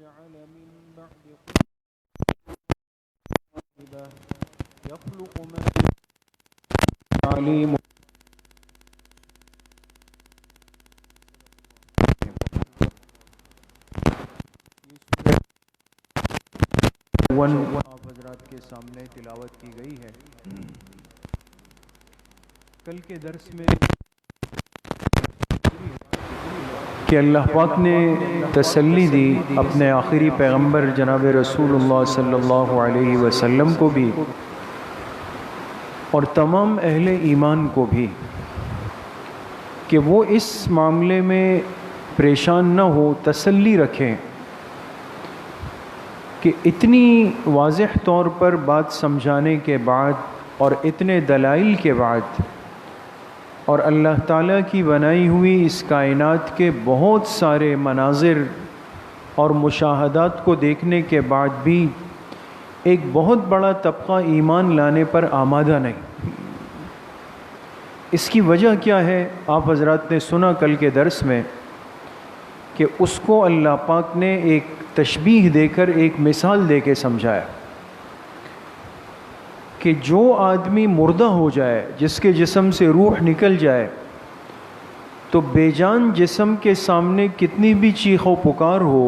جعل من بعد قلوب يخلق ما عليم آپ حضرات کے سامنے تلاوت کی گئی ہے. کل کے درس میں کہ اللہ پاک نے تسلی دی اپنے آخری پیغمبر جناب رسول اللہ صلی اللہ علیہ وسلم کو بھی اور تمام اہل ایمان کو بھی کہ وہ اس معاملے میں پریشان نہ ہو، تسلی رکھیں کہ اتنی واضح طور پر بات سمجھانے کے بعد اور اتنے دلائل کے بعد اور اللہ تعالیٰ کی بنائی ہوئی اس کائنات کے بہت سارے مناظر اور مشاہدات کو دیکھنے کے بعد بھی ایک بہت بڑا طبقہ ایمان لانے پر آمادہ نہیں. اس کی وجہ کیا ہے؟ آپ حضرات نے سنا کل کے درس میں کہ اس کو اللہ پاک نے ایک تشبیہ دے کر، ایک مثال دے کے سمجھایا کہ جو آدمی مردہ ہو جائے، جس کے جسم سے روح نکل جائے، تو بے جان جسم کے سامنے کتنی بھی چیخ و پکار ہو،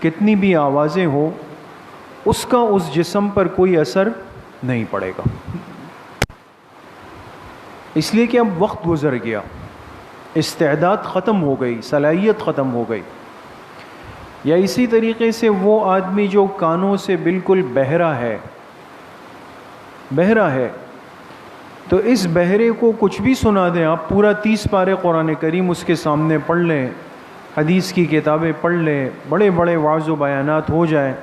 کتنی بھی آوازیں ہو، اس کا اس جسم پر کوئی اثر نہیں پڑے گا، اس لیے کہ اب وقت گزر گیا، استعداد ختم ہو گئی، صلاحیت ختم ہو گئی. یا اسی طریقے سے وہ آدمی جو کانوں سے بالکل بہرا ہے تو اس بہرے کو کچھ بھی سنا دیں آپ، پورا 30 پارے قرآن کریم اس کے سامنے پڑھ لیں، حدیث کی کتابیں پڑھ لیں، بڑے بڑے وعظ و بیانات ہو جائیں،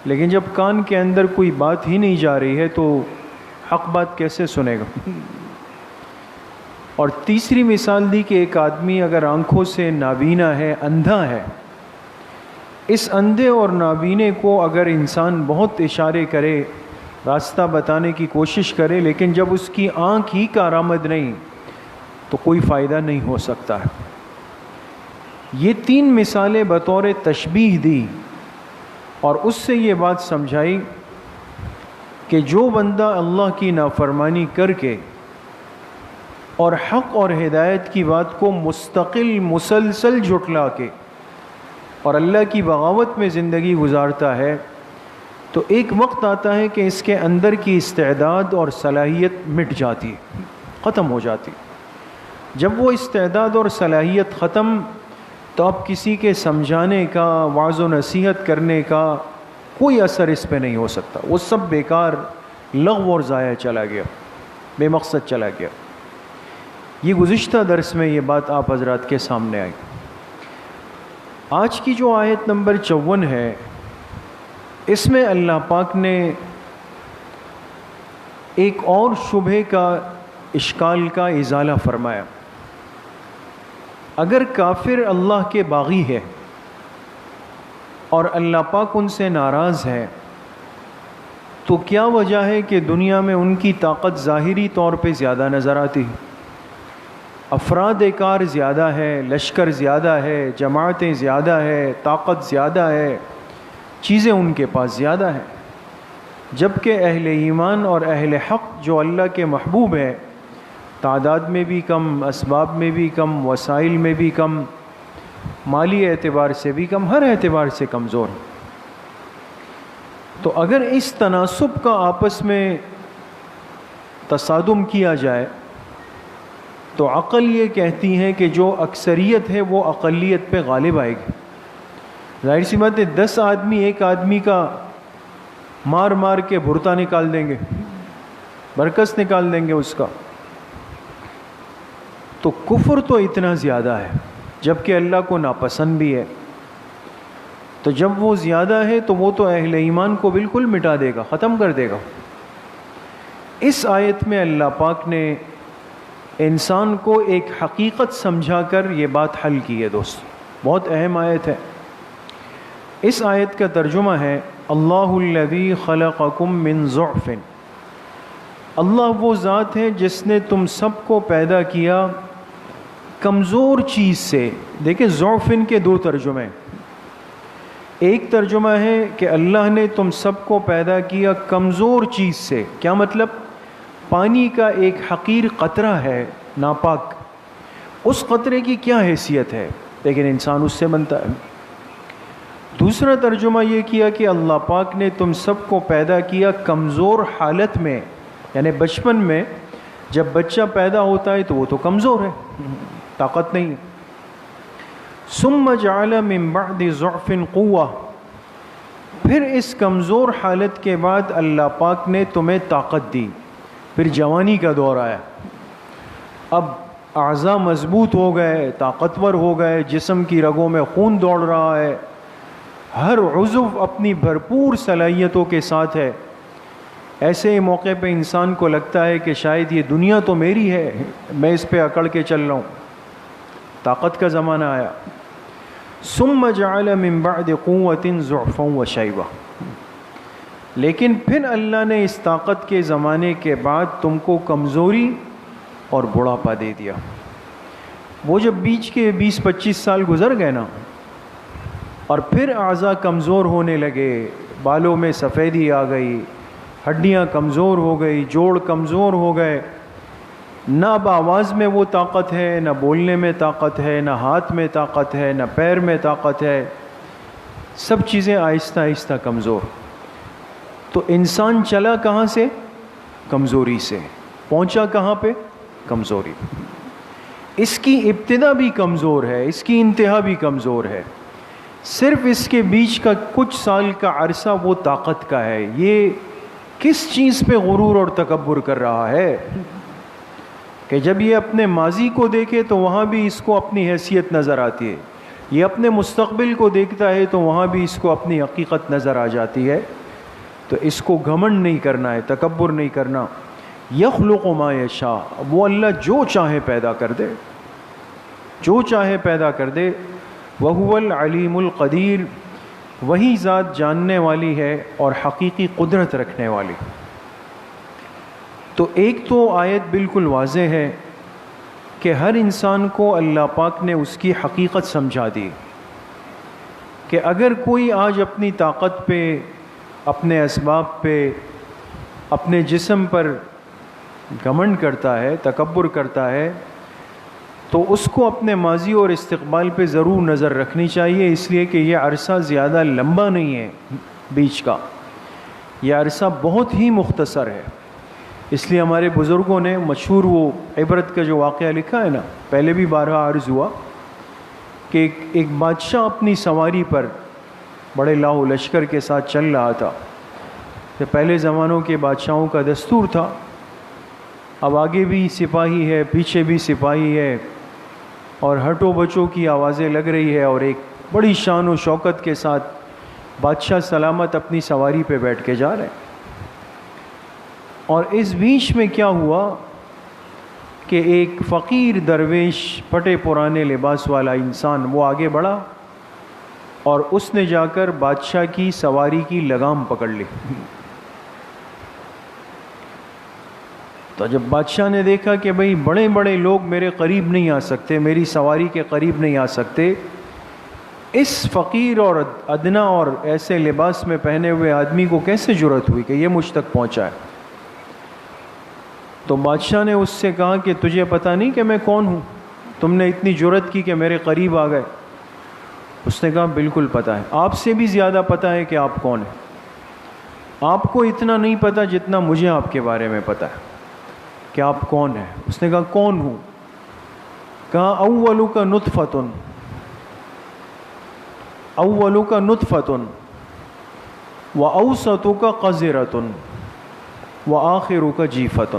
لیکن جب کان کے اندر کوئی بات ہی نہیں جا رہی ہے تو حق بات کیسے سنے گا؟ اور تیسری مثال دی کہ ایک آدمی اگر آنکھوں سے نابینا ہے، اندھا ہے، اس اندھے اور نابینے کو اگر انسان بہت اشارے کرے، راستہ بتانے کی کوشش کرے، لیکن جب اس کی آنکھ ہی کارآمد نہیں تو کوئی فائدہ نہیں ہو سکتا ہے. یہ 3 مثالیں بطور تشبیہ دی اور اس سے یہ بات سمجھائی کہ جو بندہ اللہ کی نافرمانی کر کے اور حق اور ہدایت کی بات کو مستقل مسلسل جھٹلا کے اور اللہ کی بغاوت میں زندگی گزارتا ہے تو ایک وقت آتا ہے کہ اس کے اندر کی استعداد اور صلاحیت مٹ جاتی ہے، ختم ہو جاتی. جب وہ استعداد اور صلاحیت ختم تو اب کسی کے سمجھانے کا، وعظ و نصیحت کرنے کا کوئی اثر اس پہ نہیں ہو سکتا، وہ سب بیکار، لغو اور ضائع چلا گیا، بے مقصد چلا گیا. یہ گزشتہ درس میں یہ بات آپ حضرات کے سامنے آئی. آج کی جو آیت نمبر 54 ہے، اس میں اللہ پاک نے ایک اور شبہے کا، اشکال کا ازالہ فرمایا. اگر کافر اللہ کے باغی ہے اور اللہ پاک ان سے ناراض ہے تو کیا وجہ ہے کہ دنیا میں ان کی طاقت ظاہری طور پہ زیادہ نظر آتی ہے؟ افراد کار زیادہ ہے، لشکر زیادہ ہے، جماعتیں زیادہ ہے، طاقت زیادہ ہے، چیزیں ان کے پاس زیادہ ہیں، جبکہ اہل ایمان اور اہل حق جو اللہ کے محبوب ہیں تعداد میں بھی کم، اسباب میں بھی کم، وسائل میں بھی کم، مالی اعتبار سے بھی کم، ہر اعتبار سے کمزور ہیں. تو اگر اس تناسب کا آپس میں تصادم کیا جائے تو عقل یہ کہتی ہے کہ جو اکثریت ہے وہ اقلیت پہ غالب آئے گی. ظاہر سی بات ہے 10 آدمی ایک آدمی کا مار مار کے بھرتا نکال دیں گے، برکس نکال دیں گے اس کا. تو کفر تو اتنا زیادہ ہے جبکہ اللہ کو ناپسند بھی ہے، تو جب وہ زیادہ ہے تو وہ تو اہل ایمان کو بالکل مٹا دے گا، ختم کر دے گا. اس آیت میں اللہ پاک نے انسان کو ایک حقیقت سمجھا کر یہ بات حل کی ہے. دوست بہت اہم آیت ہے. اس آیت کا ترجمہ ہے اللہ الذی خلقکم من ضعف. اللہ وہ ذات ہے جس نے تم سب کو پیدا کیا کمزور چیز سے. دیکھیں ضعف کے 2 ترجمے. ایک ترجمہ ہے کہ اللہ نے تم سب کو پیدا کیا کمزور چیز سے. کیا مطلب؟ پانی کا ایک حقیر قطرہ ہے ناپاک، اس قطرے کی کیا حیثیت ہے، لیکن انسان اس سے بنتا ہے. دوسرا ترجمہ یہ کیا کہ اللہ پاک نے تم سب کو پیدا کیا کمزور حالت میں، یعنی بچپن میں جب بچہ پیدا ہوتا ہے تو وہ تو کمزور ہے، طاقت نہیں ہے. ثم جعل من بعد ضعف قوة، پھر اس کمزور حالت کے بعد اللہ پاک نے تمہیں طاقت دی، پھر جوانی کا دور آیا، اب اعضاء مضبوط ہو گئے، طاقتور ہو گئے، جسم کی رگوں میں خون دوڑ رہا ہے، ہر عضو اپنی بھرپور صلاحیتوں کے ساتھ ہے. ایسے موقع پہ انسان کو لگتا ہے کہ شاید یہ دنیا تو میری ہے، میں اس پہ اکڑ کے چل رہا ہوں. طاقت کا زمانہ آیا. ثم جعل من بعد قوة ضعفا وشیبہ، لیکن پھر اللہ نے اس طاقت کے زمانے کے بعد تم کو کمزوری اور بڑھاپا دے دیا. وہ جب بیچ کے 20-25 سال گزر گئے نا، اور پھر اعضاء کمزور ہونے لگے، بالوں میں سفیدی آ گئی، ہڈیاں کمزور ہو گئی، جوڑ کمزور ہو گئے، نہ اب آواز میں وہ طاقت ہے، نہ بولنے میں طاقت ہے، نہ ہاتھ میں طاقت ہے، نہ پیر میں طاقت ہے، سب چیزیں آہستہ آہستہ کمزور. تو انسان چلا کہاں سے؟ کمزوری سے. پہنچا کہاں پہ؟ کمزوری. اس کی ابتدا بھی کمزور ہے، اس کی انتہا بھی کمزور ہے، صرف اس کے بیچ کا کچھ سال کا عرصہ وہ طاقت کا ہے. یہ کس چیز پہ غرور اور تکبر کر رہا ہے کہ جب یہ اپنے ماضی کو دیکھے تو وہاں بھی اس کو اپنی حیثیت نظر آتی ہے، یہ اپنے مستقبل کو دیکھتا ہے تو وہاں بھی اس کو اپنی حقیقت نظر آ جاتی ہے. تو اس کو گھمنڈ نہیں کرنا ہے، تکبر نہیں کرنا. یخلق ما یشاء، وہ اللہ جو چاہے پیدا کر دے، جو چاہے پیدا کر دے. وہو العلیم القدیر، وہی ذات جاننے والی ہے اور حقیقی قدرت رکھنے والی. تو ایک تو آیت بالکل واضح ہے کہ ہر انسان کو اللہ پاک نے اس کی حقیقت سمجھا دی کہ اگر کوئی آج اپنی طاقت پہ، اپنے اسباب پہ، اپنے جسم پر گھمنڈ کرتا ہے، تکبر کرتا ہے، تو اس کو اپنے ماضی اور استقبال پہ ضرور نظر رکھنی چاہیے، اس لیے کہ یہ عرصہ زیادہ لمبا نہیں ہے بیچ کا، یہ عرصہ بہت ہی مختصر ہے. اس لیے ہمارے بزرگوں نے مشہور وہ عبرت کا جو واقعہ لکھا ہے نا، پہلے بھی بارہا عرض ہوا کہ ایک بادشاہ اپنی سواری پر بڑے لاؤ و لشکر کے ساتھ چل رہا تھا. کہ پہلے زمانوں کے بادشاہوں کا دستور تھا، اب آگے بھی سپاہی ہے، پیچھے بھی سپاہی ہے، اور ہٹو بچوں کی آوازیں لگ رہی ہے، اور ایک بڑی شان و شوکت کے ساتھ بادشاہ سلامت اپنی سواری پہ بیٹھ کے جا رہے ہیں. اور اس بیچ میں کیا ہوا کہ ایک فقیر درویش، پھٹے پرانے لباس والا انسان، وہ آگے بڑھا اور اس نے جا کر بادشاہ کی سواری کی لگام پکڑ لی. تو جب بادشاہ نے دیکھا کہ بھئی بڑے بڑے لوگ میرے قریب نہیں آ سکتے، میری سواری کے قریب نہیں آ سکتے، اس فقیر اور ادنا اور ایسے لباس میں پہنے ہوئے آدمی کو کیسے جرأت ہوئی کہ یہ مجھ تک پہنچا ہے؟ تو بادشاہ نے اس سے کہا کہ تجھے پتہ نہیں کہ میں کون ہوں؟ تم نے اتنی جرأت کی کہ میرے قریب آ گئے. اس نے کہا بالکل پتہ ہے، آپ سے بھی زیادہ پتہ ہے کہ آپ کون ہیں. آپ کو اتنا نہیں پتہ جتنا مجھے آپ کے بارے میں پتہ ہے کہ آپ کون ہیں. اس نے کہا کون ہوں؟ کہا اولک نطفۃ، اولک نطفۃ واوسطک قذرۃ وآخرک جیفۃ.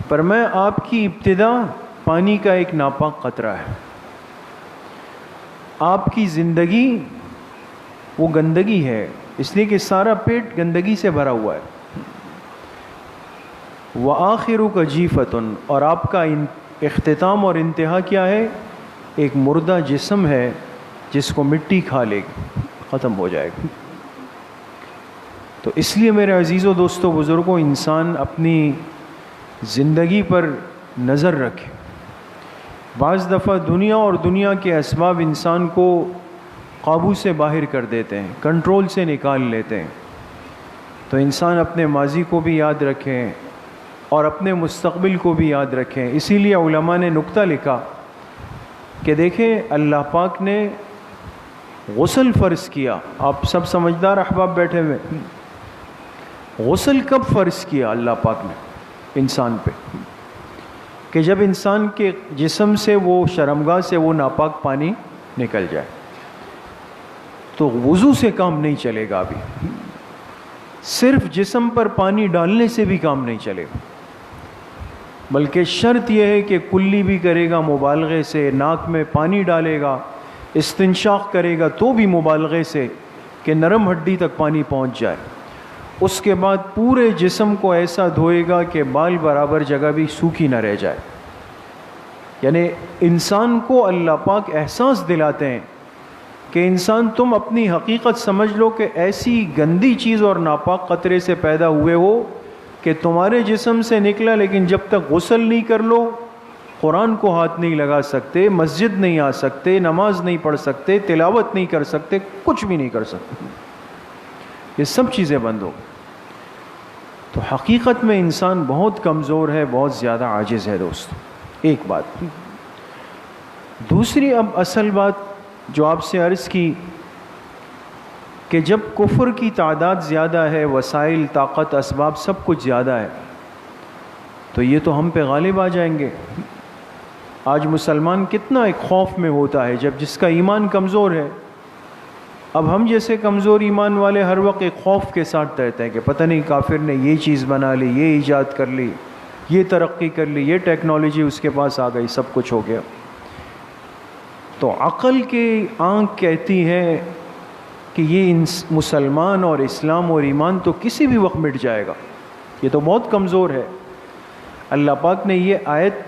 پر میں آپ کی ابتدا پانی کا ایک ناپاک قطرہ ہے، آپ کی زندگی وہ گندگی ہے، اس لیے کہ سارا پیٹ گندگی سے بھرا ہوا ہے. وآخرک جیفۃ، اور آپ کا اختتام اور انتہا کیا ہے؟ ایک مردہ جسم ہے جس کو مٹی کھا لے گی، ختم ہو جائے گا. تو اس لیے میرے عزیزوں، دوستوں، بزرگوں، انسان اپنی زندگی پر نظر رکھے. بعض دفعہ دنیا اور دنیا کے اسباب انسان کو قابو سے باہر کر دیتے ہیں، کنٹرول سے نکال لیتے ہیں۔ تو انسان اپنے ماضی کو بھی یاد رکھیں اور اپنے مستقبل کو بھی یاد رکھیں۔ اسی لیے علماء نے نکتہ لکھا کہ دیکھیں اللہ پاک نے غسل فرض کیا۔ آپ سب سمجھدار احباب بیٹھے ہوئے، غسل کب فرض کیا اللہ پاک نے انسان پہ؟ کہ جب انسان کے جسم سے وہ شرمگاہ سے وہ ناپاک پانی نکل جائے، تو وضو سے کام نہیں چلے گا، ابھی صرف جسم پر پانی ڈالنے سے بھی کام نہیں چلے گا، بلکہ شرط یہ ہے کہ کلی بھی کرے گا مبالغے سے، ناک میں پانی ڈالے گا، استنشاق کرے گا تو بھی مبالغے سے کہ نرم ہڈی تک پانی پہنچ جائے۔ اس کے بعد پورے جسم کو ایسا دھوئے گا کہ بال برابر جگہ بھی سوکھی نہ رہ جائے۔ یعنی انسان کو اللہ پاک احساس دلاتے ہیں کہ انسان تم اپنی حقیقت سمجھ لو کہ ایسی گندی چیز اور ناپاک قطرے سے پیدا ہوئے ہو کہ تمہارے جسم سے نکلا، لیکن جب تک غسل نہیں کر لو قرآن کو ہاتھ نہیں لگا سکتے، مسجد نہیں آ سکتے، نماز نہیں پڑھ سکتے، تلاوت نہیں کر سکتے، کچھ بھی نہیں کر سکتے، یہ سب چیزیں بند ہو۔ تو حقیقت میں انسان بہت کمزور ہے، بہت زیادہ عاجز ہے دوستو، ایک بات۔ دوسری اب اصل بات جو آپ سے عرض کی کہ جب کفر کی تعداد زیادہ ہے، وسائل، طاقت، اسباب سب کچھ زیادہ ہے، تو یہ تو ہم پہ غالب آ جائیں گے۔ آج مسلمان کتنا ایک خوف میں ہوتا ہے جب جس کا ایمان کمزور ہے۔ اب ہم جیسے کمزور ایمان والے ہر وقت ایک خوف کے ساتھ رہتے ہیں کہ پتہ نہیں کافر نے یہ چیز بنا لی، یہ ایجاد کر لی، یہ ترقی کر لی، یہ ٹیکنالوجی اس کے پاس آ گئی، سب کچھ ہو گیا۔ تو عقل کی آنکھ کہتی ہے کہ یہ مسلمان اور اسلام اور ایمان تو کسی بھی وقت مٹ جائے گا، یہ تو بہت کمزور ہے۔ اللہ پاک نے یہ آیت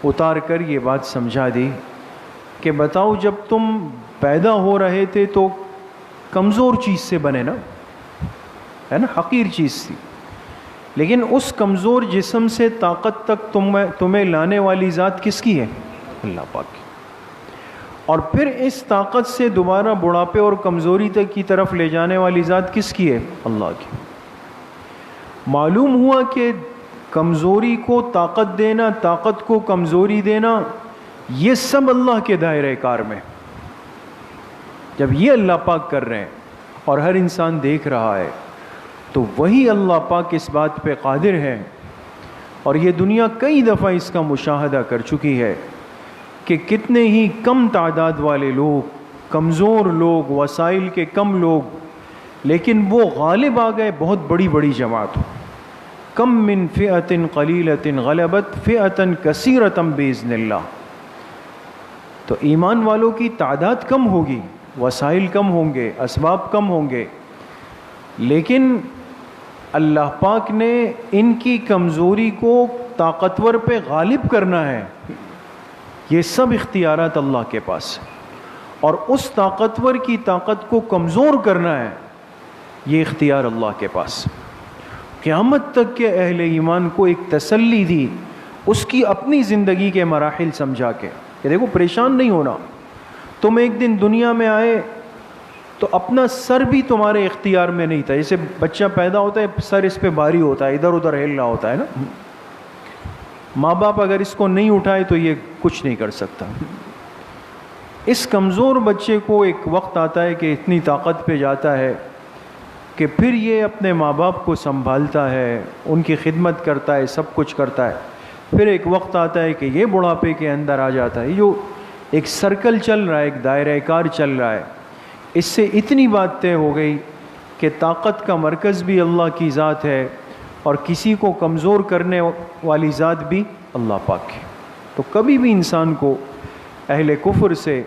اتار کر یہ بات سمجھا دی کہ بتاؤ جب تم پیدا ہو رہے تھے تو کمزور چیز سے بنے نا، ہے نا، حقیر چیز تھی، لیکن اس کمزور جسم سے طاقت تک تمہیں لانے والی ذات کس کی ہے؟ اللہ پاک کی۔ اور پھر اس طاقت سے دوبارہ بڑھاپے اور کمزوری تک کی طرف لے جانے والی ذات کس کی ہے؟ اللہ کی۔ معلوم ہوا کہ کمزوری کو طاقت دینا، طاقت کو کمزوری دینا، یہ سب اللہ کے دائرہ کار میں۔ جب یہ اللہ پاک کر رہے ہیں اور ہر انسان دیکھ رہا ہے، تو وہی اللہ پاک اس بات پہ قادر ہے، اور یہ دنیا کئی دفعہ اس کا مشاہدہ کر چکی ہے کہ کتنے ہی کم تعداد والے لوگ، کمزور لوگ، وسائل کے کم لوگ، لیکن وہ غالب آ گئے بہت بڑی بڑی جماعت ہو۔ کم من فئۃ قلیلۃ غلبت فئۃ کثیرۃ باذن اللہ۔ تو ایمان والوں کی تعداد کم ہوگی، وسائل کم ہوں گے، اسباب کم ہوں گے، لیکن اللہ پاک نے ان کی کمزوری کو طاقتور پہ غالب کرنا ہے۔ یہ سب اختیارات اللہ کے پاس ہیں، اور اس طاقتور کی طاقت کو کمزور کرنا ہے، یہ اختیار اللہ کے پاس۔ قیامت تک کے اہل ایمان کو ایک تسلی دی، اس کی اپنی زندگی کے مراحل سمجھا کے کہ دیکھو پریشان نہیں ہونا، تم ایک دن دنیا میں آئے تو اپنا سر بھی تمہارے اختیار میں نہیں تھا۔ جیسے بچہ پیدا ہوتا ہے، سر اس پہ بھاری ہوتا ہے، ادھر ادھر ہل رہا ہوتا ہے نا، ماں باپ اگر اس کو نہیں اٹھائے تو یہ کچھ نہیں کر سکتا۔ اس کمزور بچے کو ایک وقت آتا ہے کہ اتنی طاقت پہ جاتا ہے کہ پھر یہ اپنے ماں باپ کو سنبھالتا ہے، ان کی خدمت کرتا ہے، سب کچھ کرتا ہے۔ پھر ایک وقت آتا ہے کہ یہ بڑھاپے کے اندر آ جاتا ہے۔ جو ایک سرکل چل رہا ہے، ایک دائرہ کار چل رہا ہے۔ اس سے اتنی بات طے ہو گئی کہ طاقت کا مرکز بھی اللہ کی ذات ہے، اور کسی کو کمزور کرنے والی ذات بھی اللہ پاک ہے۔ تو کبھی بھی انسان کو اہل کفر سے،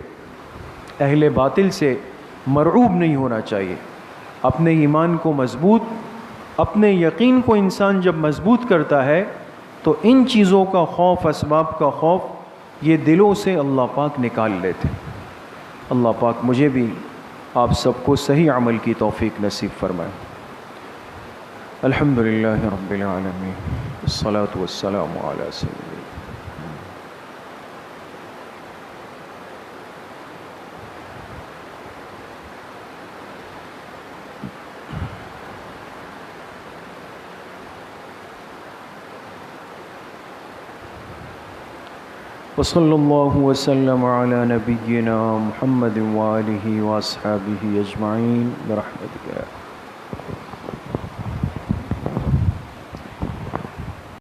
اہل باطل سے مرعوب نہیں ہونا چاہیے۔ اپنے ایمان کو مضبوط، اپنے یقین کو انسان جب مضبوط کرتا ہے تو ان چیزوں کا خوف، اسباب کا خوف، یہ دلوں سے اللہ پاک نکال لیتے۔ اللہ پاک مجھے بھی آپ سب کو صحیح عمل کی توفیق نصیب فرمائے۔ الحمدللہ رب العالمین، الصلاۃ والسلام علی سیدنا۔ وصلی اللہ وسلم علی نبینا محمد وآلہ واصحابہ اجمعین برحمتک۔